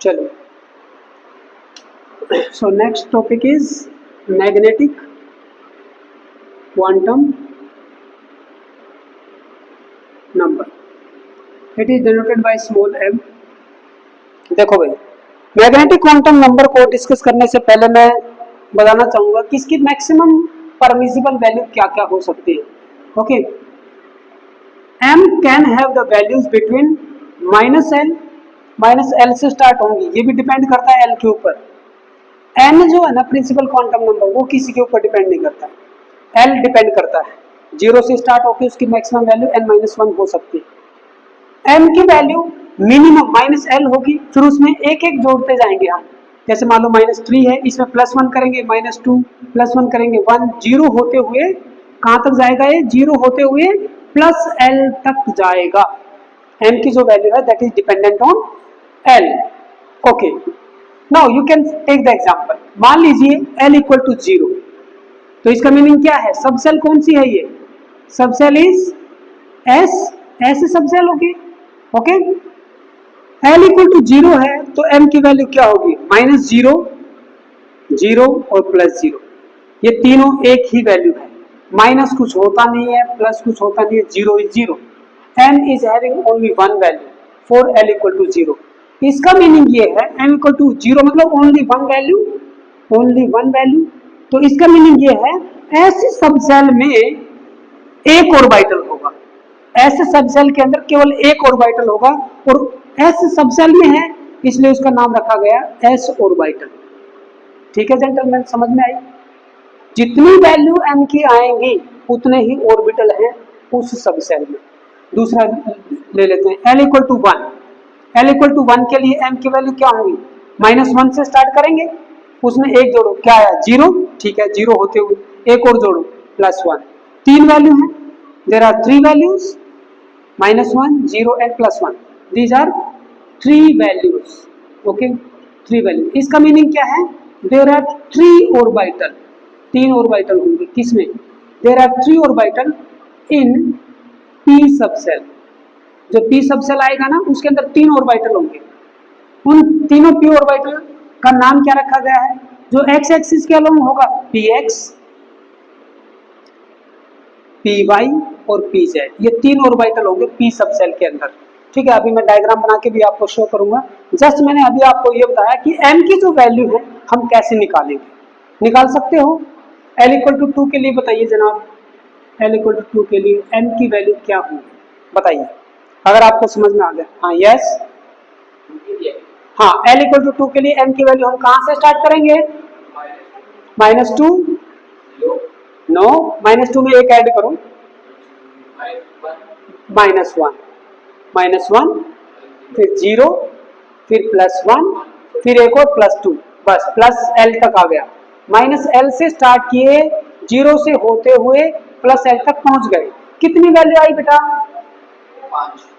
चलो, so next topic is magnetic quantum number. It is denoted by small m. देखो भाई, magnetic quantum number को discuss करने से पहले मैं बताना चाहूंगा कि इसकी मैक्सिमम परमिसिबल वैल्यू क्या क्या हो सकती है. Okay, m can have the values between minus L से स्टार्ट होंगी, ये भी डिपेंड करता है एल के ऊपर. n जो है ना प्रिंसिपल क्वांटम नंबर, वो किसी के ऊपर डिपेंड नहीं करता, l डिपेंड करता है. 0 से स्टार्ट होकर उसकी मैक्सिमम वैल्यू n-1 हो सकती है. m की वैल्यू मिनिमम -l होगी, फिर उसमें एक एक जोड़ते जाएंगे हम. जैसे मान लो -3 है, इसमें +1 करेंगे, -2 +1 करेंगे, 1 0 होते हुए कहां तक जाएगा, ये 0 होते हुए +l तक जाएगा. m की जो वैल्यू है that is dependent on l. Okay, now you can take the example. मान लीजिए l = 0, तो इसका मीनिंग क्या है, सबसेल कौन सी है, ये सबसेल इज s. ऐसे सबसेल होगी. ओके, l = 0 है तो m की वैल्यू क्या होगी, -0, 0 और +0. ये तीनों एक ही वैल्यू है, माइनस कुछ होता नहीं है, प्लस कुछ होता नहीं है, 0 is 0. m is having only one value for l = 0. इसका मीनिंग ये है m = 0 मतलब ओनली वन वैल्यू. तो इसका मीनिंग ये है ऐसे सबसेल में एक ऑर्बिटल होगा, ऐसे सबसेल के अंदर केवल एक ऑर्बिटल होगा, और ऐसे सबसेल में है इसलिए उसका नाम रखा गया s ऑर्बिटल. ठीक है जेंटलमैन, समझ में आई. जितनी वैल्यू m की आएंगी उतने ही ऑर्बिटल हैं उस सबसेल में. दूसरा ले लेते हैं, l = 1. l = 1 के लिए m की वैल्यू क्या होगी, -1 से स्टार्ट करेंगे, उसमें एक जोड़ो, क्या आया 0. ठीक है, 0 होते हुए एक और जोड़ो, +1. 3 वैल्यू है, there are 3 values, -1, 0 and +1. These are 3 values. Okay, 3 value. इसका मीनिंग क्या है, देयर आर 3 ऑर्बिटल. 3 ऑर्बिटल होंगे किसमें, there are 3 orbital in p subshell. जो p सबसेल आएगा ना उसके अंदर 3 ऑर्बिटल होंगे. उन तीनों p ऑर्बिटल का नाम क्या रखा गया है, जो x एक्सिस के अलोंग होगा px, py और pz. ये 3 ऑर्बिटल होंगे p सबसेल के अंदर. ठीक है, अभी मैं डायग्राम बना के भी आपको शो करूंगा. जस्ट मैंने अभी आपको ये बताया कि m की जो वैल्यू है हम कैसे निकालेंगे. निकाल सकते हो. l = 2 के लिए बताइए जनाब, l = 2 के लिए m की वैल्यू क्या होगी बताइए, अगर आपको समझ में आ गया. हाँ, यस, हाँ, l = 2 के लिए m की वैल्यू हम कहां से स्टार्ट करेंगे, -2, नो, -2 में एक ऐड करो, -1, फिर 0, फिर +1, फिर एक और +2, बस +l तक आ गया. -l से स्टार्ट किए, 0 से होते हुए +l तक पहुंच गए. कितनी वैल्यू आई बेटा,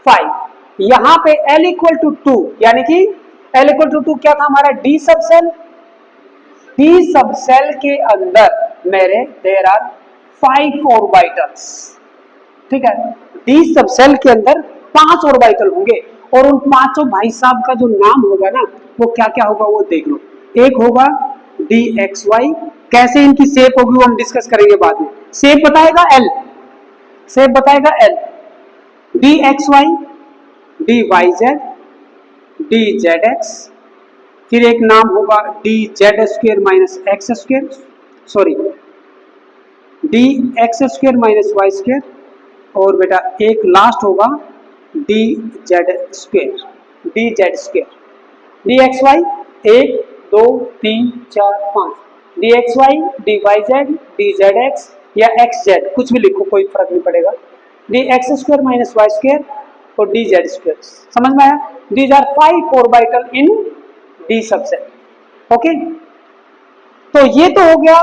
5. यहाँ पे l = 2, यानी कि l = 2 क्या था हमारा, d सबसेल. d सबसेल के अंदर मेरे देयर आर 5 ऑर्बिटल्स. ठीक है, d सबसेल के अंदर 5 ऑर्बिटल होंगे, और उन पांचों भाई साहब का जो नाम होगा ना वो क्या क्या होगा वो देख लो. एक होगा dxy, कैसे इनकी शेप होगी वो हम डिस्कस करेंगे बाद में. शेप बताएगा l, शेप बताएगा l. dxy, dyz, dzx, फिर एक नाम होगा dz² - x², sorry dx² - y², और बेटा एक लास्ट होगा dz², dxy 1 2 3 4 5, dxy, dyz, dzx या xz कुछ भी लिखो, कोई फर्क नहीं पड़ेगा. dx² - y² और dz². समझ में आया. These are 5 orbital in d subshell. Okay, तो ये तो हो गया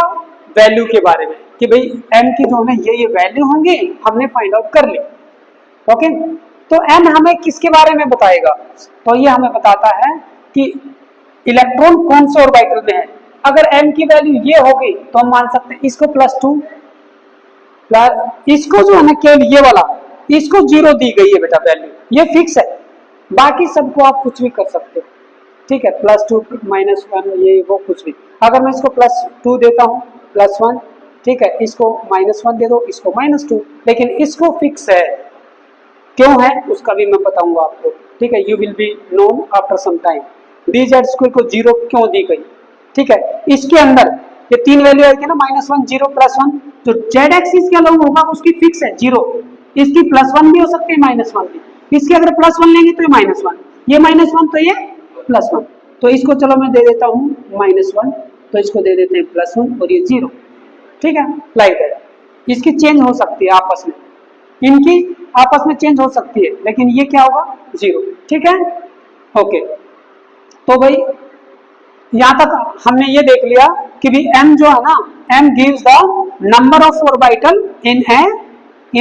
वैल्यू के बारे में कि भाई m की जो हमें ये वैल्यू होंगे हमने फाइंड आउट कर ली. ओके, तो m हमें किसके बारे में बताएगा, तो ये हमें बताता है कि इलेक्ट्रॉन कौन से ऑर्बिटल में है. अगर m की वैल्यू ये होगी तो हम मान सकते हैं इसको +2, इसको जो है ना केवल ये वाला, इसको 0 दी गई है बेटा वैल्यू, ये फिक्स है. बाकी सबको आप कुछ भी कर सकते हो. ठीक है, +2 -1 ये वो कुछ भी। अगर मैं इसको +2 देता हूँ, +1, ठीक है, इसको -1 दे दो, इसको -2, लेकिन इसको फिक्स है, क्यों है उसका भी मैं बताऊंगा आपको, ठीक है। You will be known after some time dz² को 0 क्यों दी गई, ठीक है। इसके अंदर ये 3 वैल्यू आएगी ना, -1, 0, +1, जो z एक्सिस के अलॉन्ग होगा उसकी फिक्स है 0, इसकी +1 भी हो सकती है, -1 भी, इसके अगर +1 लेंगे तो ये -1, ये -1 तो ये +1, तो इसको चलो मैं दे देता हूँ -1, तो इसको दे देते हैं +1 और ये 0, ठीक है, लाइक दैट। इसकी चेंज हो सकती है आपस में, इनकी आपस में चेंज हो सकती है, लेकिन ये क्या होगा 0, ठीक है, ओके। तो भाई यहां तक हमने ये देख लिया कि भी m जो है ना, m gives the number of orbital in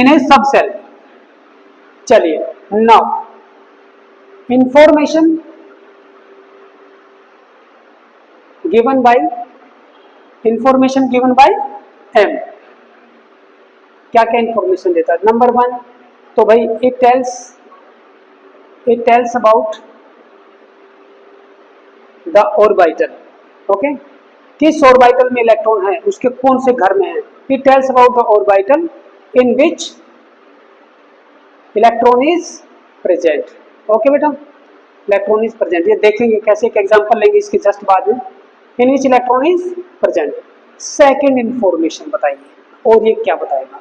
a subshell. चलिए now information given by m, क्या क्या इंफॉर्मेशन देता है। नंबर 1 तो भाई it tells about the orbital, okay, किस ऑर्बिटल में इलेक्ट्रॉन है, उसके कौन से घर में है। It tells about the orbital in which electron is present, okay बेटा, इलेक्ट्रॉन इज प्रेजेंट, ये देखेंगे कैसे, एक एग्जांपल लेंगे इसके जस्ट बाद में, in which electron is present. Second information बताइए, और ये क्या बताएगा,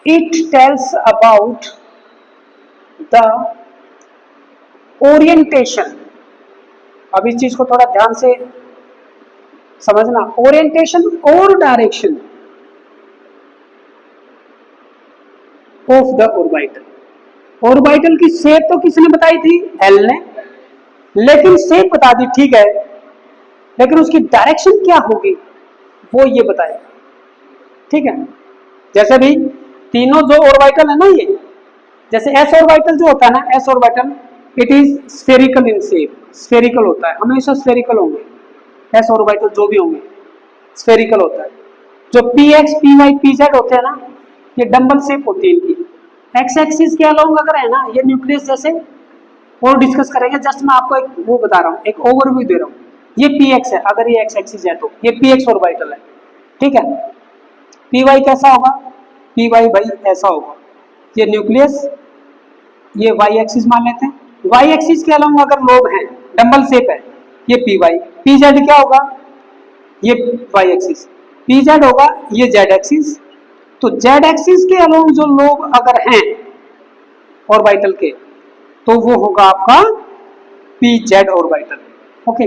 it tells about the orientation. अब इस चीज को थोड़ा ध्यान से समझना, ओरिएंटेशन और direction of the orbital. Orbital की शेप तो किसने बताई थी, एल ने, लेकिन शेप बता दी, ठीक है, लेकिन उसकी डायरेक्शन क्या होगी वो ये बताएगा, ठीक है। जैसे भी तीनों जो ऑर्बिटल है ना, ये जैसे एस ऑर्बिटल जो होता है ना, S orbital it is spherical in shape, spherical होता है, हमेशा स्फेरिकल होंगे, एस ऑर्बिटल जो भी होंगे स्फेरिकल होता है। जो px, py, pz होते हैं ना, ये डंबल शेप होती है इनकी, एक्स एक्सिस के अलोंग अगर है ना, ये न्यूक्लियस जैसे, और डिस्कस करेंगे, जस्ट मैं आपको एक वो बता रहा हूँ, एक ओवरव्यू दे रहा हूँ। ये px है, अगर ये एक्स एक्सिस है तो ये px ऑर्बिटल है, ठीक है। py कैसा होगा, py भाई ऐसा होगा, ये न्यूक्लियस, ये y एक्सिस मान लेते हैं, y एक्सिस के अलोंग अगर लोब है, डंबल शेप है, ये py, pz क्या होगा, ये y एक्सिस, pz होगा ये z एक्सिस, तो z एक्सिस के अलोंग जो लोब अगर हैं ऑर्बिटल के, तो वो होगा आपका pz ऑर्बिटल, ओके।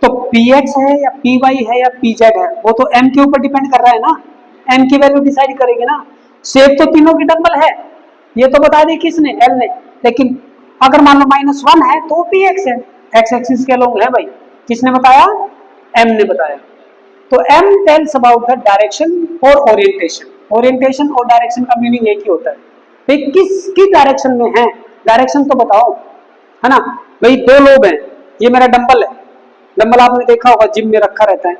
तो px है या py है या pz है, वो तो m के ऊपर डिपेंड कर रहा है ना, m की वैल्यू डिसाइड करेगी ना। शेप तो तीनों की डबल है, ये तो बता दी किसने, l ने, लेकिन अगर मान लो -1 है तो px है, x एक्सिस के अलोंग है भाई, किसने बताया, m ने बताया। तो m tales about the direction और ओरिएंटेशन। ओरिएंटेशन और डायरेक्शन का मीनिंग एक ही होता है भाई, किसकी डायरेक्शन में है, डायरेक्शन तो बताओ, है ना भाई। दो लोब हैं, ये मेरा डंबल है, डंबल आपने देखा होगा जिम में रखा रहता है,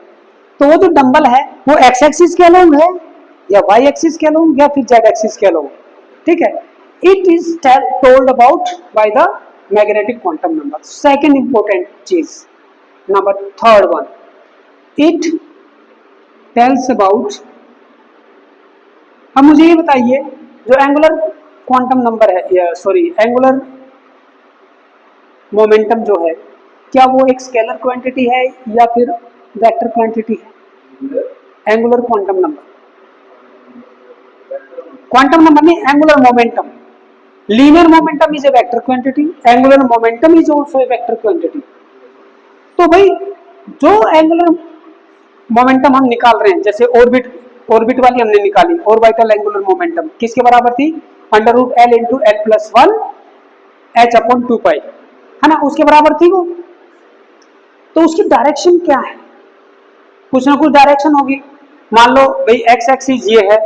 तो वो जो डंबल है वो एक्स एक्सिस के अलोंग है या वाई एक्सिस के अलोंग या फिर जेड एक्सिस के अलोंग, ठीक है। It is told about by the magnetic quantum number. Second important चीज, number third one, it tells about, अब मुझे ये बताइए जो एंगुलर क्वांटम नंबर है, सॉरी एंगुलर मोमेंटम जो है, क्या वो एक स्केलर क्वांटिटी है या फिर वेक्टर क्वांटिटी है। Angular quantum number, quantum number नहीं, angular momentum. Linear momentum is a vector quantity, angular momentum is also a vector quantity. तो भाई जो एंगुलर मोमेंटम हम निकाल रहे हैं, जैसे ऑर्बिट वाली हमने निकाली, ऑर्बिटल एंगुलर मोमेंटम किसके बराबर थी, √L × L+1 h/2π, है ना, उसके बराबर थी वो। तो उसकी डायरेक्शन क्या है, कुछ ना कुछ डायरेक्शन होगी। मान लो भाई एक्स एक्सिस ये है,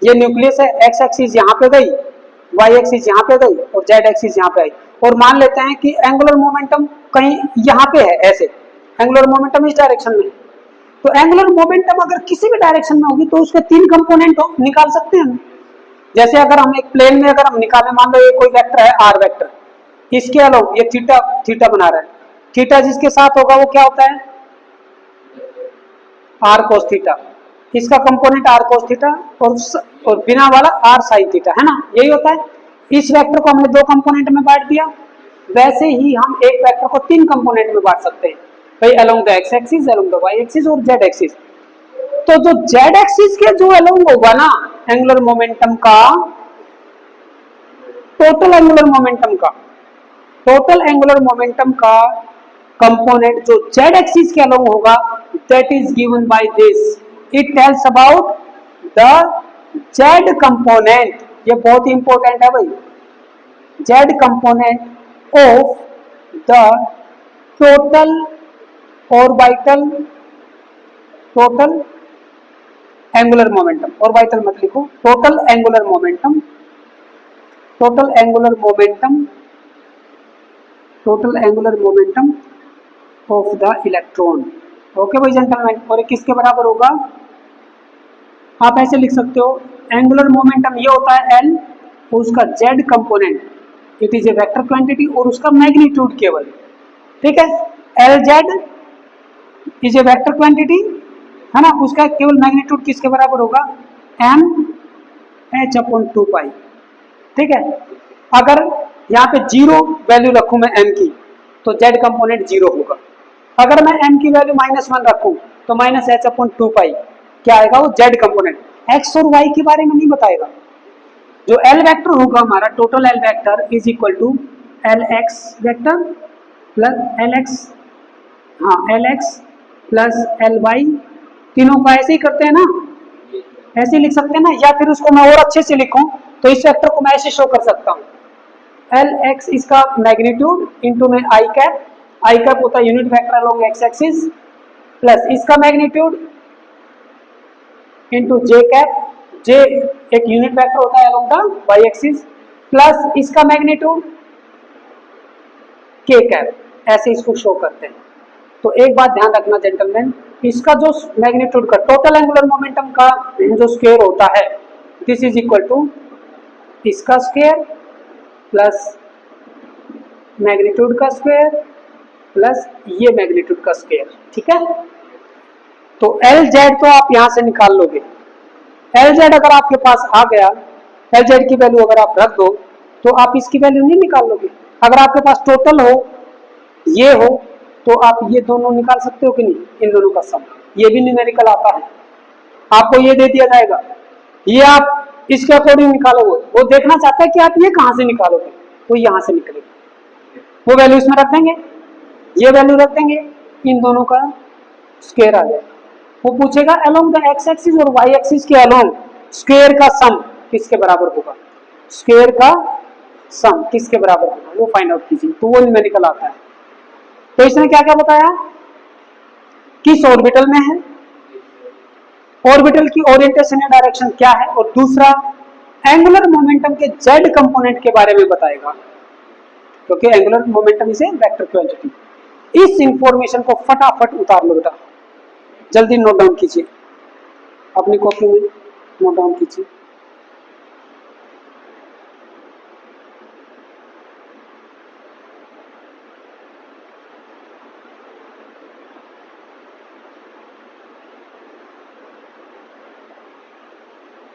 ये न्यूक्लियस है, एक्स एक्सिस यहाँ पे गई, वाई एक्सिस यहाँ पे गई और जेड एक्सिस यहाँ पे आई, और मान लेते हैं कि एंगुलर मोमेंटम कहीं यहाँ पे है, ऐसे एंगुलर मोमेंटम इस डायरेक्शन में। तो एंगुलर मोमेंटम अगर किसी भी डायरेक्शन में होगी तो उसके 3 कंपोनेंट निकाल सकते हैं हम। जैसे अगर हम एक प्लेन में अगर हम निकालें, मान लो ये कोई वेक्टर है आर वेक्टर, इसके अलावा ये थीटा थीटा बना रहा है, थीटा जिसके साथ होगा वो क्या होता है आर कोस थीटा, इसका कंपोनेंट आर कोस थीटा और बिना वाला आर साइन थीटा, है ना, यही होता है। इस वेक्टर को हमने दो कंपोनेंट में बांट दिया, वैसे ही हम एक वेक्टर को तीन कंपोनेंट में बांट सकते हैं भाई, along the X axis, along the Y axis और जेड एक्सिस। तो जो जेड एक्सिस के जो अलोंग होगा ना एंगुलर मोमेंटम का, टोटल एंगुलर मोमेंटम का, टोटल एंगुलर मोमेंटम का कंपोनेंट जो जेड एक्सिस के अलोंग होगा, that is given by this, it tells about the Z component. ये बहुत ही इंपॉर्टेंट है भाई, Z component of the total orbital, total angular momentum, orbital मत लिखो, total angular momentum, total angular momentum, total angular momentum of the electron. Okay भाई gentleman, और किसके बराबर होगा, आप ऐसे लिख सकते हो, एंगुलर मोमेंटम ये होता है एल, उसका Z component it is a vector quantity और उसका मैग्नीट्यूड केवल, ठीक है, L Z is a vector quantity, है ना, उसका केवल मैग्नीट्यूड किसके बराबर होगा, एम एच अपॉन 2 पाई, ठीक है। अगर यहाँ पे जीरो वैल्यू रखूं मैं एम की, तो जेड कंपोनेंट जीरो होगा, अगर मैं एम की वैल्यू -1 रखूं तो माइनस एच अपॉन 2 पाई क्या आएगा, वो जेड कंपोनेंट। एक्स और वाई के बारे में नहीं बताएगा, जो एल वेक्टर होगा हमारा, total L vector is equal to L X vector plus L X, हाँ L X plus L Y, तीनों का ऐसे ही करते हैं ना, ऐसे ही लिख सकते हैं ना, या फिर उसको मैं और अच्छे से लिखूं तो इस वेक्टर को मैं ऐसे शो कर सकता हूं, एल एक्स इसका मैग्नीट्यूड इंटू में आई कैप, आई कैप होता है unit vector along X axis, plus इसका magnitude into J cap, J एक यूनिट वेक्टर होता है along the Y axis, plus इसका मैग्नीट्यूड के कैप, ऐसे इसको शो करते हैं। तो एक बात ध्यान रखना जेंटलमैन, इसका जो मैग्नीट्यूड का टोटल एंगुलर मोमेंटम का जो स्क्वायर होता है, दिस इज इक्वल टू इसका स्क्वायर प्लस मैग्नीट्यूड का स्क्वायर प्लस ये मैग्नीट्यूड का स्क्वायर, ठीक है। तो एल जेड तो आप यहां से निकाल लोगे, एल जेड अगर आपके पास आ गया, एल जेड की वैल्यू अगर आप रख दो तो आप इसकी वैल्यू नहीं निकाल लोगे। अगर आपके पास टोटल हो, ये हो, तो आप ये दोनों निकाल सकते हो कि नहीं, इन दोनों का सम, ये भी न्यूमेरिकल आता है, आपको ये दे दिया जाएगा, ये आप इसके अकॉर्डिंग निकालोगे, वो देखना चाहता है कि आप ये कहां से निकालोगे, तो यहां से निकलेगा, वो वैल्यू इसमें रख देंगे, ये वैल्यू रख देंगे, इन दोनों का स्क्वायर आ जाएगा। वो पूछेगा अलोंग द एक्स एक्सिस और वाई एक्सिस के अलोंग स्क्वायर का सम किसके बराबर होगा, स्क्वायर का सम किसके बराबर होगा, वो फाइंड आउट कीजिए, तो वो न्यूमेरिकल आता है। तो इसने क्या क्या बताया, किस ऑर्बिटल में है, ऑर्बिटल की ओरिएंटेशन या डायरेक्शन क्या है, और दूसरा एंगुलर मोमेंटम के जेड कंपोनेंट के बारे में बताएगा, क्योंकि angular momentum is a vector quantity. इस इंफॉर्मेशन को फटाफट उतार लो बेटा, जल्दी नोट डाउन कीजिए, अपनी कॉपी में नोट डाउन कीजिए।